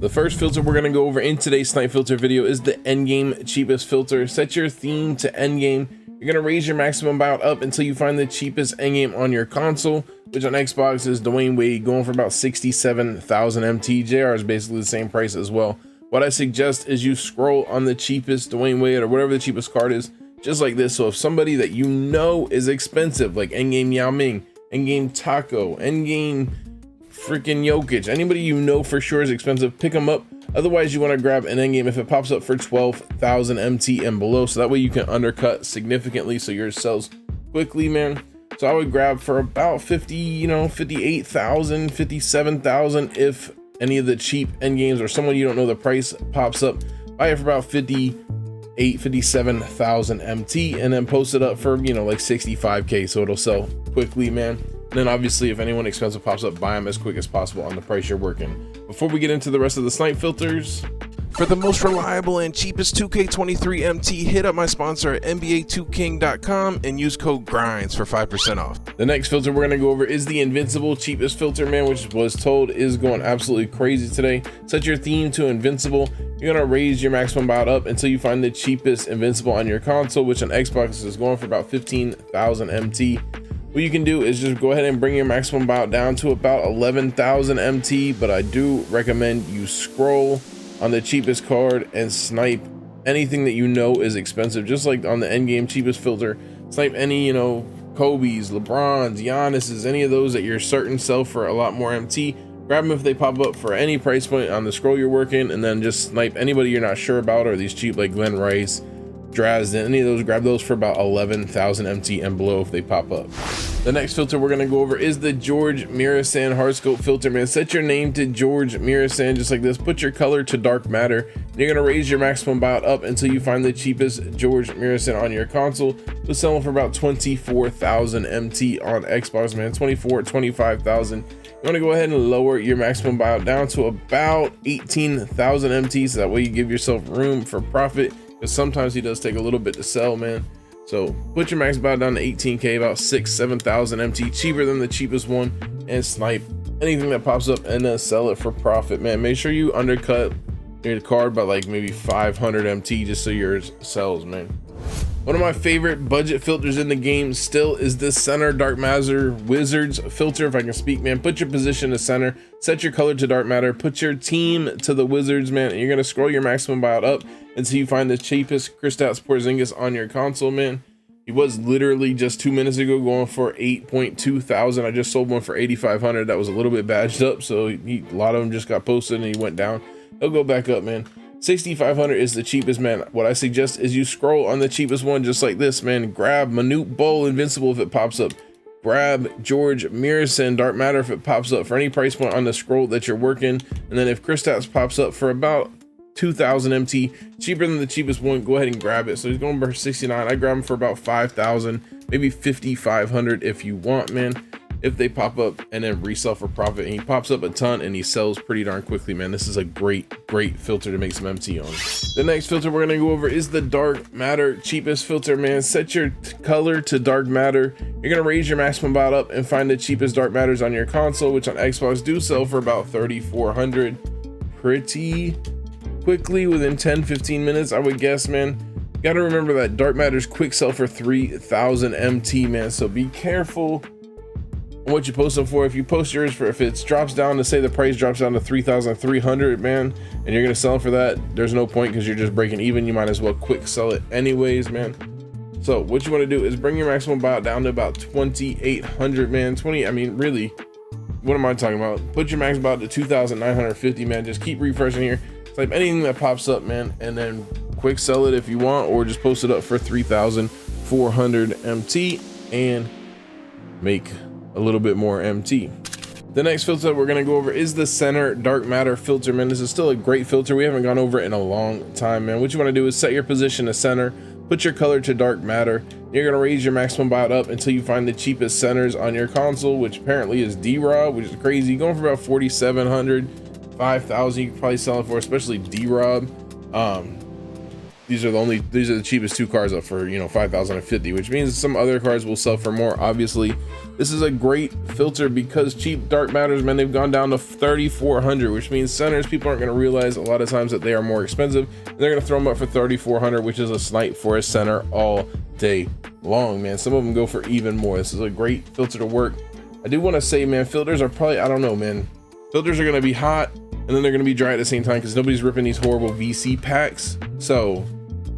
The first filter we're going to go over in today's snipe filter video is the endgame cheapest filter. Set your theme to endgame. You're going to raise your maximum buyout up until you find the cheapest endgame on your console, which on Xbox is Dwayne Wade, going for about 67,000 MT. JR is basically the same price as well. What I suggest is you scroll on the cheapest Dwayne Wade or whatever the cheapest card is, just like this. So if somebody that you know is expensive, like endgame Yao Ming, endgame Taco, endgame freaking Jokic, anybody you know for sure is expensive, pick them up. Otherwise, you want to grab an endgame if it pops up for 12,000 MT and below, so that way you can undercut significantly so yours sells quickly, man. So I would grab for about 50, 58,000, 57,000 if any of the cheap endgames or someone you don't know the price pops up. Buy it for about 57,000 MT and then post it up for like 65k, so it'll sell quickly, man. And then obviously if anyone expensive pops up, buy them as quick as possible on the price you're working. Before we get into the rest of the snipe filters, for the most reliable and cheapest 2k23 MT, hit up my sponsor at NBA2king.com and use code GRINDS for 5% off. The next filter we're going to go over is the Invincible cheapest filter, man, which was told is going absolutely crazy today. Set your theme to Invincible. You're going to raise your maximum buyout up until you find the cheapest Invincible on your console, which on Xbox is going for about 15,000 MT. What you can do is just go ahead and bring your maximum buyout down to about 11,000 MT, but I do recommend you scroll on the cheapest card and snipe anything that you know is expensive, just like on the endgame cheapest filter. Snipe any Kobe's, LeBron's, Giannis's, any of those that you're certain sell for a lot more MT. Grab them if they pop up for any price point on the scroll you're working, and then just snipe anybody you're not sure about, or these cheap like Glenn Rice, Drazden, any of those. Grab those for about 11,000 MT and below if they pop up. The next filter we're going to go over is the George Mirasan Hardscope filter, man. Set your name to George Mirasan just like this. Put your color to dark matter. You're going to raise your maximum buyout up until you find the cheapest George Mirasan on your console. We're selling for about 24,000 MT on Xbox, man. 25,000. You want to go ahead and lower your maximum buyout down to about 18,000 MT, so that way you give yourself room for profit, because sometimes he does take a little bit to sell, man. So put your max buyout down to 18k, about 7,000 MT, cheaper than the cheapest one, and snipe anything that pops up and then sell it for profit, man. Make sure you undercut your card by like maybe 500 MT just so yours sells, man. One of my favorite budget filters in the game still is this center dark matter Wizards filter, if I can speak, man. Put your position to center, set your color to dark matter, put your team to the Wizards, man, and you're gonna scroll your maximum buyout up until you find the cheapest Kristaps Porzingis on your console, man. He was literally just 2 minutes ago going for 8.2 thousand. I just sold one for 8,500. That was a little bit badged up, so a lot of them just got posted and he went down. He'll go back up, man. 6,500 is the cheapest, man. What I suggest is you scroll on the cheapest one just like this, man. Grab Manute Bol Invincible if it pops up. Grab George Mirasan Dark Matter if it pops up for any price point on the scroll that you're working. And then if Kristaps pops up for about 2,000 MT, cheaper than the cheapest one, go ahead and grab it. So he's going for 69. I grab him for about 5,000, maybe 5,500 if you want, man. If they pop up and then resell for profit, and he pops up a ton and he sells pretty darn quickly, man. This is a great filter to make some MT on. The next filter we're gonna go over is the dark matter cheapest filter, man. Set your color to dark matter. You're gonna raise your maximum buyout up and find the cheapest dark matters on your console, which on Xbox do sell for about 3,400 pretty quickly, within 10-15 minutes, I would guess, man. You gotta remember that dark matters quick sell for 3,000 MT, man. So be careful what you post them for. If you post yours for, if it drops down to, say the price drops down to 3,300, man, and you're gonna sell them for that, there's no point, because you're just breaking even. You might as well quick sell it anyways, man. So what you want to do is bring your maximum buyout down to about 2,800, man. I mean, really, what am I talking about? Put your max buyout to 2,950, man. Just keep refreshing here. Type anything that pops up, man, and then quick sell it if you want, or just post it up for 3,400 MT and make a little bit more MT. The next filter that we're going to go over is the center dark matter filter, man. This is still a great filter. We haven't gone over it in a long time, man. What you want to do is set your position to center, put your color to dark matter. You're going to raise your maximum buyout up until you find the cheapest centers on your console, which apparently is D-Rob, which is crazy, going for about 4,700, 5,000. You can probably sell it for, especially D-Rob. these are the cheapest 2 cards up for, you know, 5,050, which means some other cards will sell for more. Obviously, this is a great filter because cheap dark matters, man, they've gone down to 3,400, which means centers, people aren't going to realize a lot of times that they are more expensive, and they're going to throw them up for 3,400, which is a snipe for a center all day long, man. Some of them go for even more. This is a great filter to work. I do want to say, man, filters are probably, I don't know, man, filters are going to be hot and then they're going to be dry at the same time because nobody's ripping these horrible VC packs. So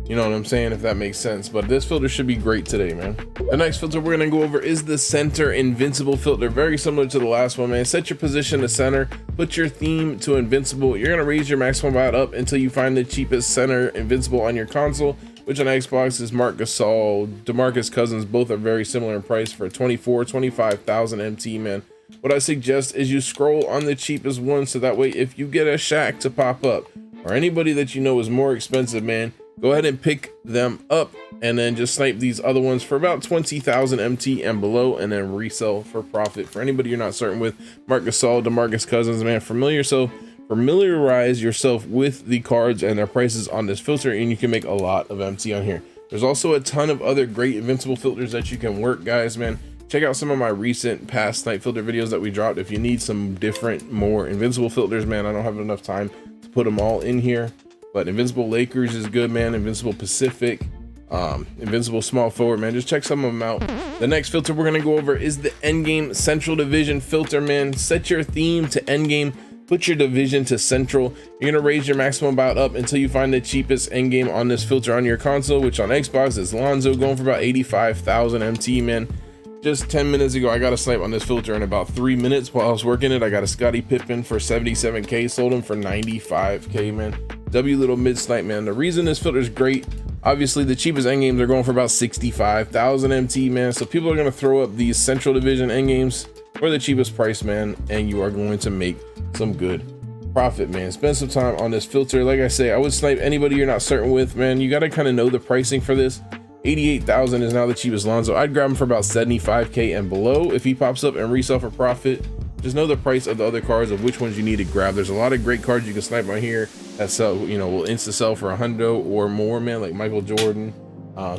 you know what I'm saying, if that makes sense. But this filter should be great today, man. The next filter we're going to go over is the center invincible filter. Very similar to the last one, man. Set your position to center, put your theme to invincible. You're going to raise your maximum buyout up until you find the cheapest center invincible on your console, which on Xbox is Marc Gasol, DeMarcus Cousins. Both are very similar in price for 25,000 MT, man. What I suggest is you scroll on the cheapest one, so that way if you get a Shaq to pop up or anybody that you know is more expensive, man, go ahead and pick them up and then just snipe these other ones for about 20,000 MT and below, and then resell for profit. For anybody you're not certain with, Marc Gasol, DeMarcus Cousins, man, familiarize yourself with the cards and their prices on this filter, and you can make a lot of MT on here. There's also a ton of other great invincible filters that you can work, guys, man. Check out some of my recent past snipe filter videos that we dropped if you need some different, more invincible filters, man. I don't have enough time to put them all in here, but Invincible Lakers is good, man. Invincible Pacific, Invincible Small Forward, man. Just check some of them out. The next filter we're gonna go over is the Endgame Central Division filter, man. Set your theme to Endgame, put your division to Central. You're gonna raise your maximum buyout up until you find the cheapest endgame on this filter on your console, which on Xbox is Lonzo, going for about 85,000 MT, man. Just 10 minutes ago, I got a snipe on this filter in about 3 minutes while I was working it. I got a Scottie Pippen for 77K, sold him for 95K, man. W little mid snipe, man. The reason this filter is great, obviously the cheapest endgames are going for about 65,000 MT, man. So people are gonna throw up these Central Division endgames for the cheapest price, man, and you are going to make some good profit, man. Spend some time on this filter. Like I say, I would snipe anybody you're not certain with, man. You got to kind of know the pricing for this. 88,000 is now the cheapest Lonzo. I'd grab him for about 75K and below if he pops up and resell for profit. Just know the price of the other cards, of which ones you need to grab. There's a lot of great cards you can snipe on here that sell, you know, will insta sell for $100 or more, man, like Michael Jordan,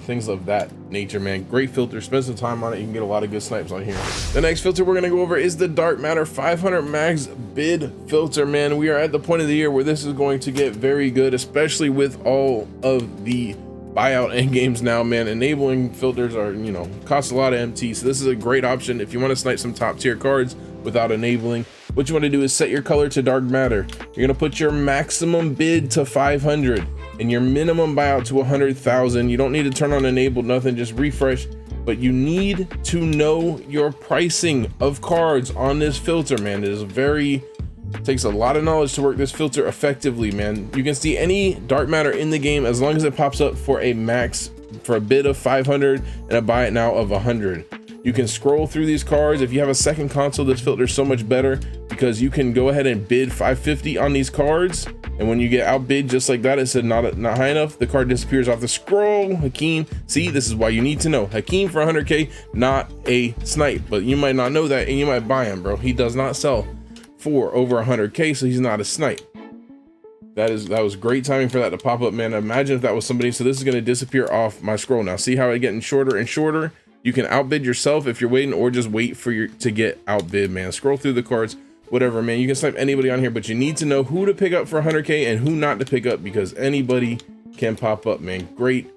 things of that nature, man. Great filter. Spend some time on it. You can get a lot of good snipes on here. The next filter we're gonna go over is the Dark Matter 500 max bid filter, man. We are at the point of the year where this is going to get very good, especially with all of the buyout end games now, man. Enabling filters are, you know, cost a lot of MT, so this is a great option if you want to snipe some top tier cards without enabling. What you want to do is set your color to Dark Matter. You're gonna put your maximum bid to 500 and your minimum buyout to 100,000. You don't need to turn on enabled, nothing, just refresh. But you need to know your pricing of cards on this filter, man. It is takes a lot of knowledge to work this filter effectively, man. You can see any dark matter in the game as long as it pops up for a bid of 500 and a buy it now of 100. You can scroll through these cards. If you have a second console, this filter is so much better because you can go ahead and bid 550 on these cards, and when you get outbid just like that, it said not high enough, the card disappears off the scroll. Hakeem, see, this is why you need to know Hakeem for 100K, not a snipe. But you might not know that and you might buy him, bro. He does not sell for over 100K, so he's not a snipe. That was great timing for that to pop up, man. Imagine if that was somebody. So this is going to disappear off my scroll now. See how it's getting shorter and shorter? You can outbid yourself if you're waiting, or just wait for to get outbid, man. Scroll through the cards, whatever, man. You can snipe anybody on here, but you need to know who to pick up for 100K and who not to pick up, because anybody can pop up, man. Great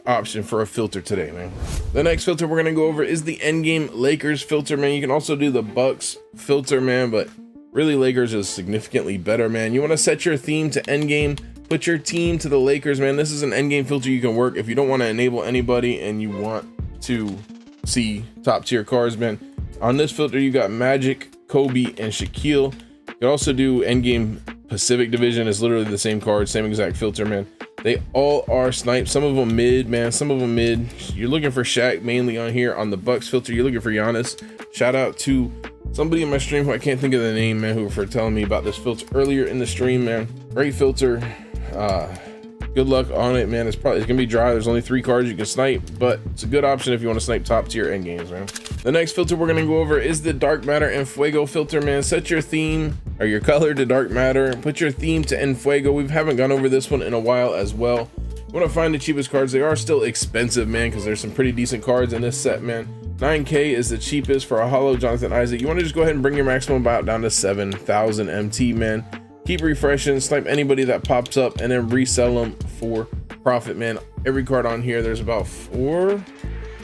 option for a filter today, man. The next filter we're gonna go over is the Endgame Lakers filter, man. You can also do the Bucks filter, man, but really Lakers is significantly better, man. You want to set your theme to Endgame, put your team to the Lakers, man. This is an Endgame filter you can work if you don't want to enable anybody and you want to see top tier cards, man. On this filter you got Magic, Kobe, and Shaquille. You can also do Endgame Pacific Division. Is literally the same card, same exact filter, man. They all are sniped. Some of them mid, man. Some of them mid. You're looking for Shaq mainly on here. On the Bucks filter, you're looking for Giannis. Shout out to somebody in my stream who I can't think of the name, man, who for telling me about this filter earlier in the stream, man. Great filter. Good luck on it, man. It's gonna be dry. There's only 3 cards you can snipe, but it's a good option if you want to snipe top tier end games, man. The next filter we're gonna go over is the Dark Matter and Fuego filter, man. Set your theme or your color to Dark Matter. Put your theme to Enfuego. We haven't gone over this one in a while as well. want to find the cheapest cards. They are still expensive, man, because there's some pretty decent cards in this set, man. 9k is the cheapest for a holo Jonathan Isaac. You want to just go ahead and bring your maximum buyout down to 7,000 MT, man. Keep refreshing, snipe anybody that pops up, and then resell them for profit, man. Every card on here, there's about four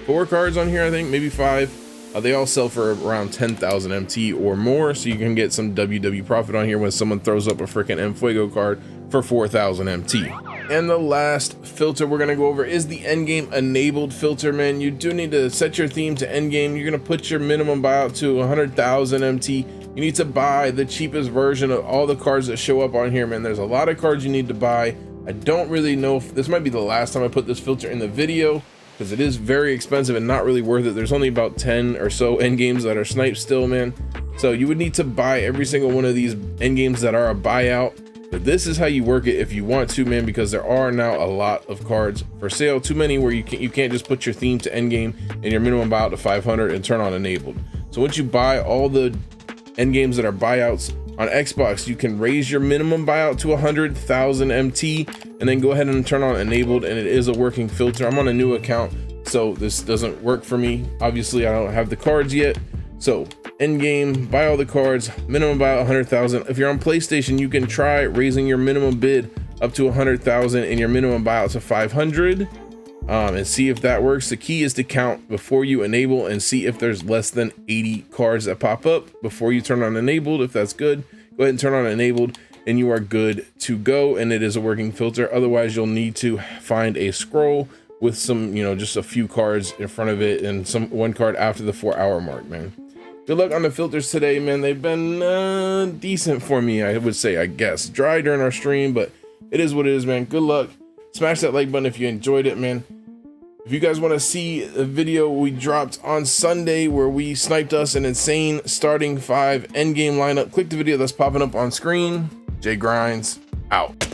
cards on here, I think, maybe 5. They all sell for around 10,000 MT or more, so you can get some WW profit on here when someone throws up a freaking M Fuego card for 4,000 MT. And the last filter we're gonna go over is the endgame enabled filter, man. You do need to set your theme to endgame. You're gonna put your minimum buyout to 100,000 MT. You need to buy the cheapest version of all the cards that show up on here, man. There's a lot of cards you need to buy. I don't really know if this might be the last time I put this filter in the video, because it is very expensive and not really worth it. There's only about 10 or so end games that are sniped still, man. So you would need to buy every single one of these end games that are a buyout. But this is how you work it if you want to, man, because there are now a lot of cards for sale. Too many where you can't just put your theme to end game and your minimum buyout to 500 and turn on enabled. So once you buy all the end games that are buyouts on Xbox, you can raise your minimum buyout to 100,000 MT and then go ahead and turn on enabled, and it is a working filter. I'm on a new account, so this doesn't work for me. Obviously, I don't have the cards yet. So end game, buy all the cards, minimum buyout 100,000. If you're on PlayStation, you can try raising your minimum bid up to 100,000 and your minimum buyout to 500 and see if that works. The key is to count before you enable and see if there's less than 80 cards that pop up before you turn on enabled. If that's good, go ahead and turn on enabled and you are good to go, and it is a working filter. Otherwise, you'll need to find a scroll with some, just a few cards in front of it and one card after the 4-hour mark, man. Good luck on the filters today, man. They've been decent for me, I would say, I guess. Dry during our stream, but it is what it is, man. Good luck. Smash that like button if you enjoyed it, man. If you guys want to see a video we dropped on Sunday where we sniped us an insane starting 5 endgame lineup, click the video that's popping up on screen. Jay Grinds out.